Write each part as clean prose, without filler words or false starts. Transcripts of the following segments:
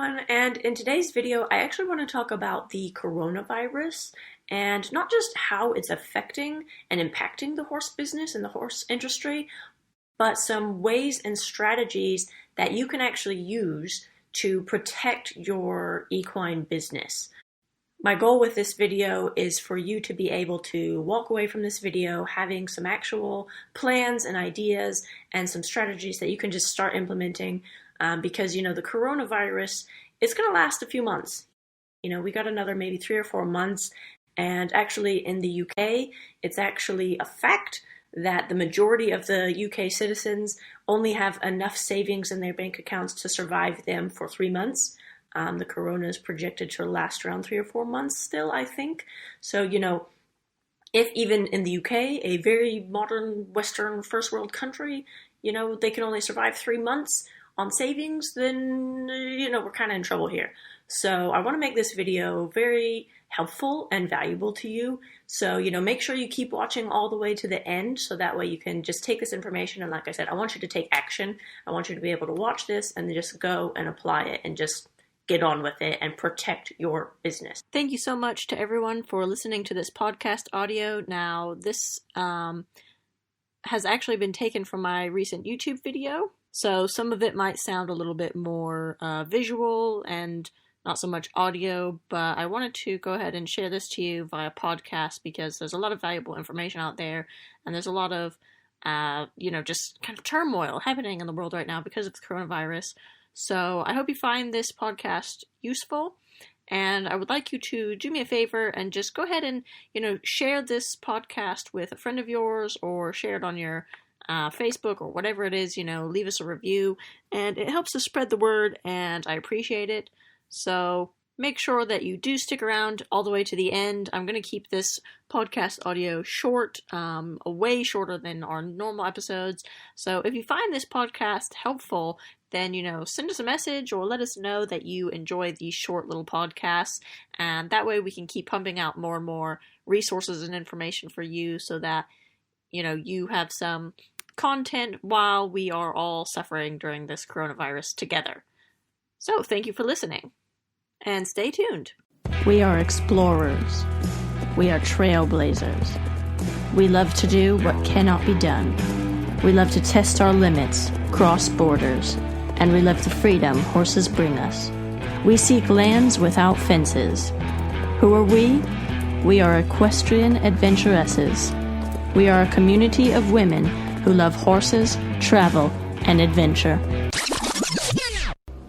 everyone, and in today's video I actually want to talk about the coronavirus and not just how it's affecting and impacting the horse business and the horse industry, but some ways and strategies that you can actually use to protect your equine business. My goal with this video is for you to be able to walk away from this video having some actual plans and ideas and some strategies that you can just start implementing. Because, the coronavirus, it's going to last a few months. We got another maybe 3 or 4 months. And actually in the UK, it's actually a fact that the majority of the UK citizens only have enough savings in their bank accounts to survive them for 3 months. The corona is projected to last around 3 or 4 months still, I think. So, if even in the UK, a very modern Western first world country, they can only survive 3 months on savings, then, we're kind of in trouble here. So I want to make this video very helpful and valuable to you. So, make sure you keep watching all the way to the end so that way you can just take this information. And like I said, I want you to take action. I want you to be able to watch this and then just go and apply it and just get on with it and protect your business. Thank you so much to everyone for listening to this podcast audio. Now, this has actually been taken from my recent YouTube video. So some of it might sound a little bit more visual and not so much audio, but I wanted to go ahead and share this to you via podcast because there's a lot of valuable information out there, and there's a lot of, just kind of turmoil happening in the world right now because of the coronavirus. So I hope you find this podcast useful, and I would like you to do me a favor and just go ahead and, share this podcast with a friend of yours or share it on your Facebook or whatever it is, leave us a review, and it helps to spread the word, and I appreciate it. So make sure that you do stick around all the way to the end. I'm going to keep this podcast audio short, way shorter than our normal episodes. So if you find this podcast helpful, then, send us a message or let us know that you enjoy these short little podcasts. And that way we can keep pumping out more and more resources and information for you so that, you have some content while we are all suffering during this coronavirus together. So thank you for listening and stay tuned. We are explorers. We are trailblazers. We love to do what cannot be done. We love to test our limits, cross borders, and we love the freedom horses bring us. We seek lands without fences. Who are we? We are equestrian adventuresses. We are a community of women who love horses, travel, and adventure.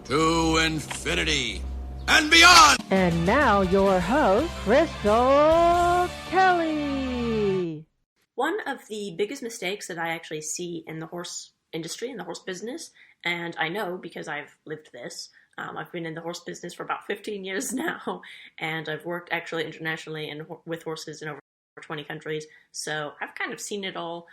To infinity and beyond! And now your host, Crystal Kelly. One of the biggest mistakes that I actually see in the horse industry, in the horse business, and I know because I've lived this, I've been in the horse business for about 15 years now, and I've worked actually internationally and with horses in over 20 countries, so I've kind of seen it all.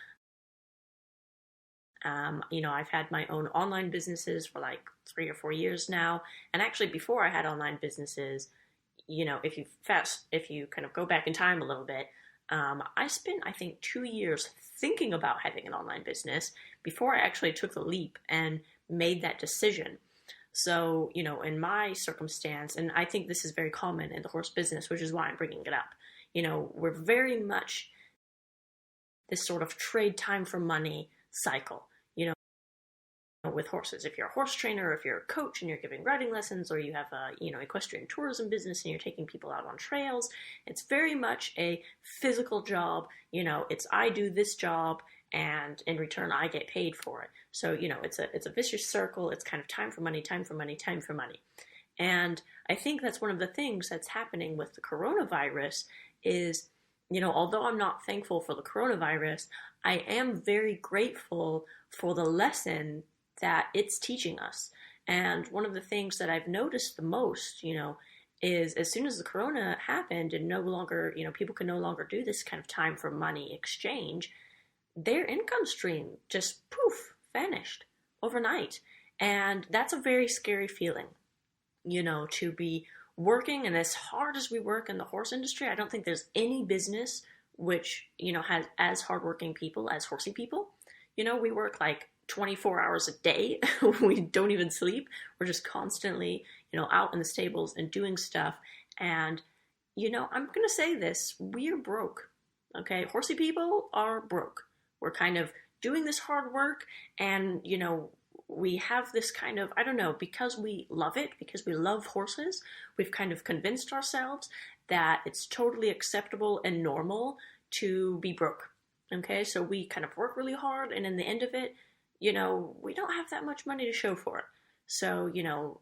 I've had my own online businesses for like 3 or 4 years now. And actually before I had online businesses, if you kind of go back in time a little bit, I spent, I think, 2 years thinking about having an online business before I actually took the leap and made that decision. So, in my circumstance, and I think this is very common in the horse business, which is why I'm bringing it up, we're very much this sort of trade time for money cycle. With horses, if you're a horse trainer, or if you're a coach and you're giving riding lessons, or you have a equestrian tourism business and you're taking people out on trails, it's very much a physical job. It's I do this job and in return I get paid for it. So it's a vicious circle. It's kind of time for money, time for money, time for money. And I think that's one of the things that's happening with the coronavirus is, although I'm not thankful for the coronavirus, I am very grateful for the lesson that it's teaching us. And one of the things that I've noticed the most, is as soon as the corona happened and no longer, people can no longer do this kind of time for money exchange, their income stream just poof, vanished overnight. And that's a very scary feeling, to be working. And as hard as we work in the horse industry, I don't think there's any business which, has as hardworking people as horsey people. We work like 24 hours a day. We don't even sleep. We're just constantly, out in the stables and doing stuff. And, I'm going to say this, we're broke. Okay. Horsey people are broke. We're kind of doing this hard work and, we have this kind of, I don't know, because we love it, because we love horses, we've kind of convinced ourselves that it's totally acceptable and normal to be broke. Okay, so we kind of work really hard, and in the end of it, we don't have that much money to show for it. So,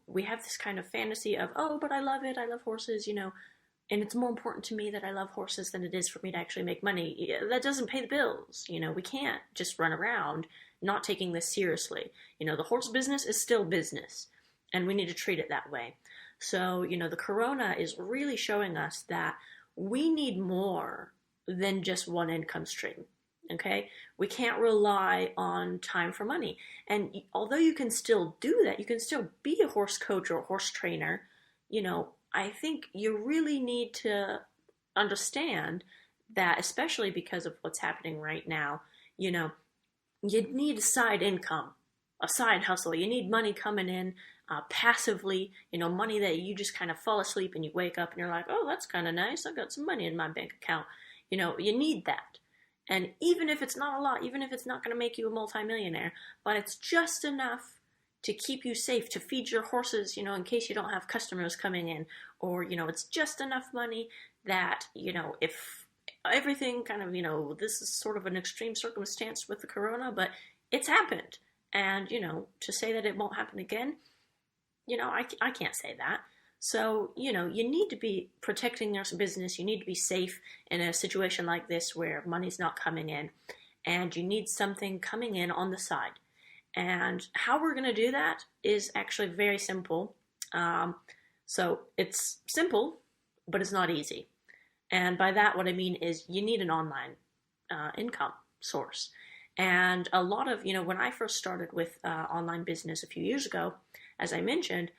we have this kind of fantasy of, oh, but I love it, I love horses, and it's more important to me that I love horses than it is for me to actually make money. That doesn't pay the bills. We can't just run around not taking this seriously. The horse business is still business, and we need to treat it that way. So, the corona is really showing us that we need more than just one income stream. Okay? We can't rely on time for money. And although you can still do that, you can still be a horse coach or a horse trainer, I think you really need to understand that, especially because of what's happening right now, you need a side income, a side hustle. You need money coming in passively, money that you just kind of fall asleep and you wake up and you're like, oh, that's kind of nice. I've got some money in my bank account. You need that. And even if it's not a lot, even if it's not going to make you a multimillionaire, but it's just enough to keep you safe, to feed your horses, in case you don't have customers coming in, or, it's just enough money that, if everything kind of, this is sort of an extreme circumstance with the corona, but it's happened. And, to say that it won't happen again, I can't say that. So, you need to be protecting your business. You need to be safe in a situation like this where money's not coming in, and you need something coming in on the side. And how we're going to do that is actually very simple. So it's simple, but it's not easy. And by that, what I mean is you need an online income source. And a lot of, when I first started with online business a few years ago, as I mentioned,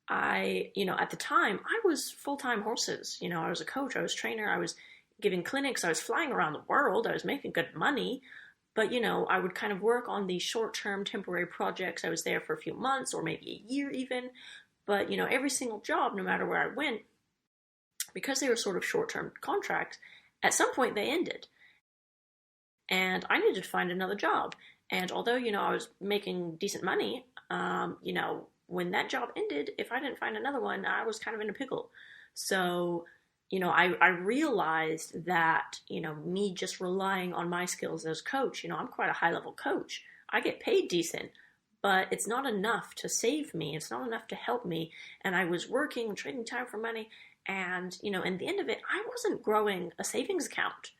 at the time, I was full-time horses. I was a coach, I was a trainer, I was giving clinics, I was flying around the world, I was making good money. But, I would kind of work on these short-term temporary projects. I was there for a few months or maybe a year even. But, every single job, no matter where I went, because they were sort of short-term contracts, at some point they ended. And I needed to find another job. And although, I was making decent money, when that job ended, if I didn't find another one, I was kind of in a pickle. So, I realized that, me just relying on my skills as a coach, I'm quite a high-level coach. I get paid decent, but it's not enough to save me. It's not enough to help me. And I was working, trading time for money. And, in the end of it, I wasn't growing a savings account.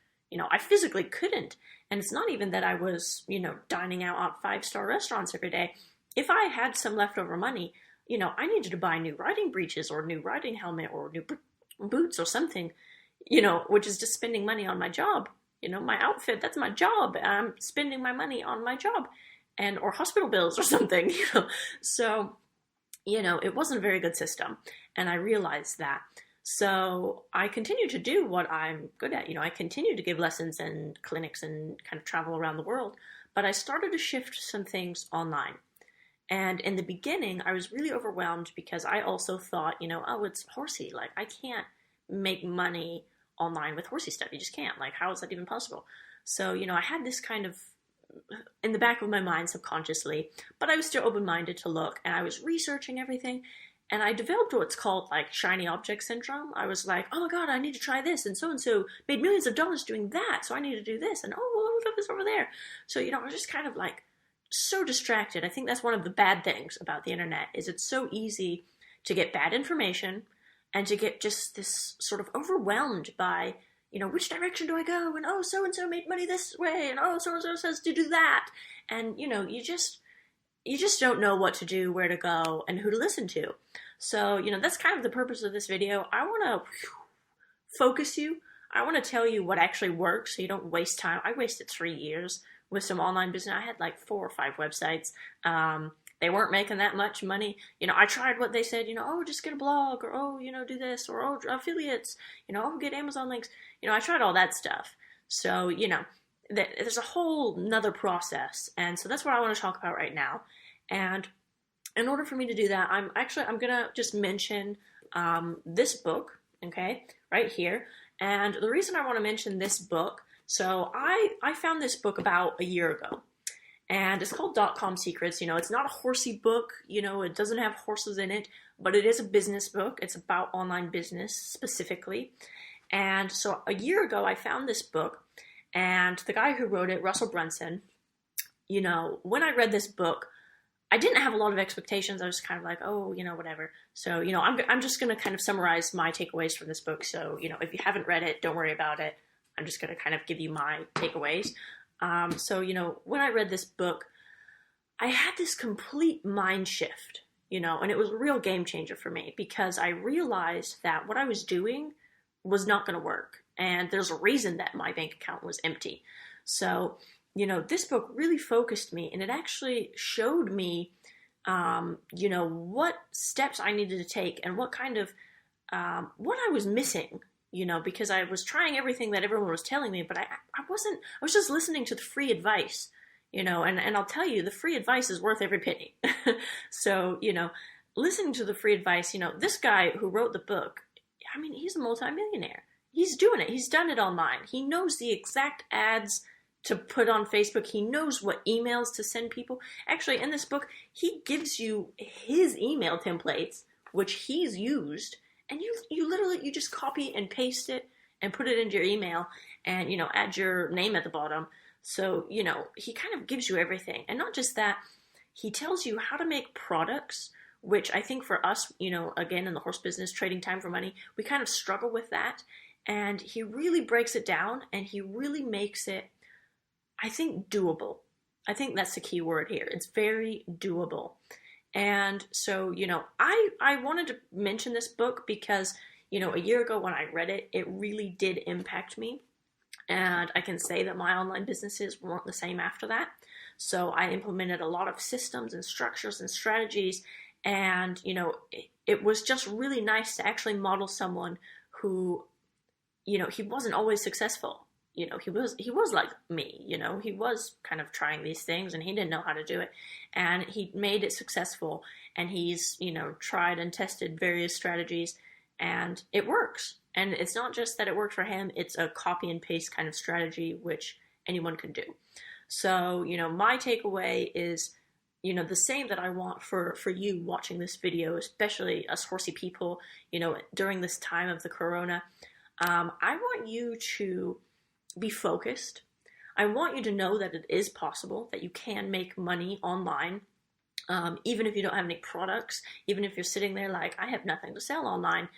I physically couldn't. And it's not even that I was, dining out at 5-star restaurants every day. If I had some leftover money, I needed to buy new riding breeches or new riding helmet or new boots or something, which is just spending money on my job. My outfit, that's my job. I'm spending my money on my job or hospital bills or something, So, it wasn't a very good system. And I realized that. So I continued to do what I'm good at. I continued to give lessons and clinics and kind of travel around the world, but I started to shift some things online. And in the beginning, I was really overwhelmed because I also thought, oh, it's horsey. Like, I can't make money online with horsey stuff. You just can't. Like, how is that even possible? So, I had this kind of in the back of my mind subconsciously, but I was still open-minded to look, and I was researching everything, and I developed what's called, like, shiny object syndrome. I was like, oh my God, I need to try this, and so made millions of dollars doing that, so I need to do this, and oh, well, look at this over there. So, I was just kind of like, so distracted. I think that's one of the bad things about the internet is it's so easy to get bad information and to get just this sort of overwhelmed by, which direction do I go? And oh, so-and-so made money this way. And oh, so-and-so says to do that. And, you just don't know what to do, where to go, and who to listen to. So, that's kind of the purpose of this video. I want to focus you. I want to tell you what actually works so you don't waste time. I wasted 3 years with some online business. I had like 4 or 5 websites. They weren't making that much money. I tried what they said, oh, just get a blog, or oh, do this, or oh, affiliates, oh, get Amazon links. I tried all that stuff. So, there's a whole nother process. And so that's what I want to talk about right now. And in order for me to do that, I'm going to just mention this book, okay, right here. And the reason I want to mention this book, so I found this book about a year ago. And it's called .com Secrets. It's not a horsey book. It doesn't have horses in it, but it is a business book. It's about online business specifically. And so a year ago, I found this book, and the guy who wrote it, Russell Brunson, when I read this book, I didn't have a lot of expectations. I was kind of like, oh, whatever. So, I'm just going to kind of summarize my takeaways from this book. So, if you haven't read it, don't worry about it. I'm just going to kind of give you my takeaways. So, when I read this book, I had this complete mind shift, and it was a real game changer for me because I realized that what I was doing was not going to work. And there's a reason that my bank account was empty. So, this book really focused me, and it actually showed me, what steps I needed to take and what kind of, what I was missing. Because I was trying everything that everyone was telling me, but I was just listening to the free advice, and I'll tell you, the free advice is worth every penny. So, listening to the free advice, this guy who wrote the book, he's a multimillionaire. He's doing it. He's done it online. He knows the exact ads to put on Facebook. He knows what emails to send people. Actually, in this book, he gives you his email templates, which he's used. And you literally just copy and paste it and put it into your email and, add your name at the bottom. So, he kind of gives you everything. And not just that, he tells you how to make products, which I think for us, again, in the horse business, trading time for money, we kind of struggle with that. And he really breaks it down and he really makes it, I think, doable. I think that's the key word here. It's very doable. And so, I wanted to mention this book because, a year ago when I read it, it really did impact me. And I can say that my online businesses weren't the same after that. So I implemented a lot of systems and structures and strategies. And, it was just really nice to actually model someone who, he wasn't always successful. He was like me, he was kind of trying these things and he didn't know how to do it. And he made it successful and he's, tried and tested various strategies and it works. And it's not just that it worked for him, it's a copy and paste kind of strategy, which anyone can do. So, my takeaway is, the same that I want for you watching this video, especially us horsey people, during this time of the corona. I want you to be focused. I want you to know that it is possible, that you can make money online, even if you don't have any products, even if you're sitting there like, I have nothing to sell online.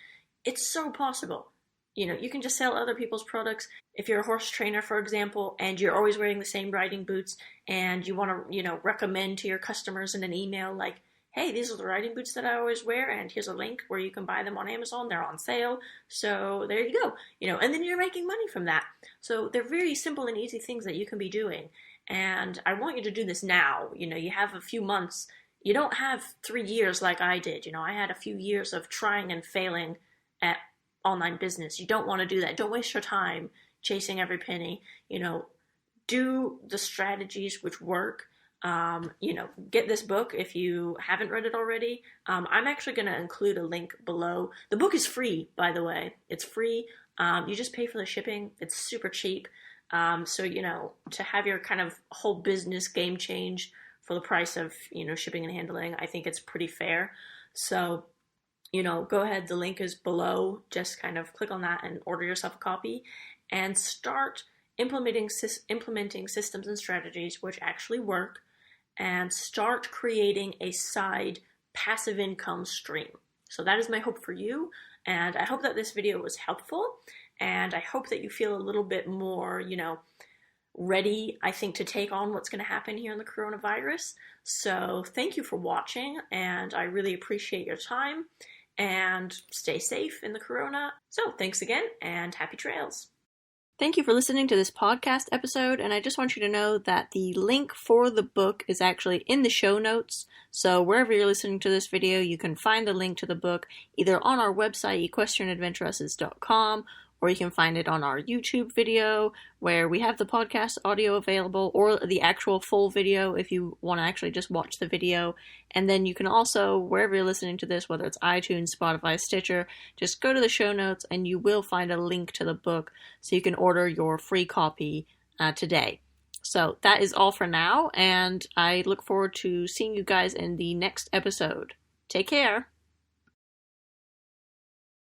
It's so possible. You can just sell other people's products. If you're a horse trainer, for example, and you're always wearing the same riding boots and you want to, recommend to your customers in an email like, hey, these are the riding boots that I always wear, and here's a link where you can buy them on Amazon. They're on sale. So there you go. And then you're making money from that. So they're very simple and easy things that you can be doing. And I want you to do this now. You have a few months. You don't have 3 years like I did. I had a few years of trying and failing at online business. You don't want to do that. Don't waste your time chasing every penny. Do the strategies which work. Get this book if you haven't read it already. I'm actually going to include a link below. The book is free, by the way. It's free. You just pay for the shipping. It's super cheap. So, to have your kind of whole business game change for the price of, shipping and handling, I think it's pretty fair. So, go ahead. The link is below. Just kind of click on that and order yourself a copy and start implementing systems and strategies which actually work, and start creating a side passive income stream. So that is my hope for you, and I hope that this video was helpful, and I hope that you feel a little bit more, ready, I think, to take on what's going to happen here in the coronavirus. So thank you for watching, and I really appreciate your time, and stay safe in the corona. So thanks again, and happy trails. Thank you for listening to this podcast episode, and I just want you to know that the link for the book is actually in the show notes. So wherever you're listening to this video, you can find the link to the book either on our website, equestrianadventuresses.com, or you can find it on our YouTube video where we have the podcast audio available, or the actual full video if you want to actually just watch the video. And then you can also, wherever you're listening to this, whether it's iTunes, Spotify, Stitcher, just go to the show notes and you will find a link to the book so you can order your free copy today. So that is all for now, and I look forward to seeing you guys in the next episode. Take care!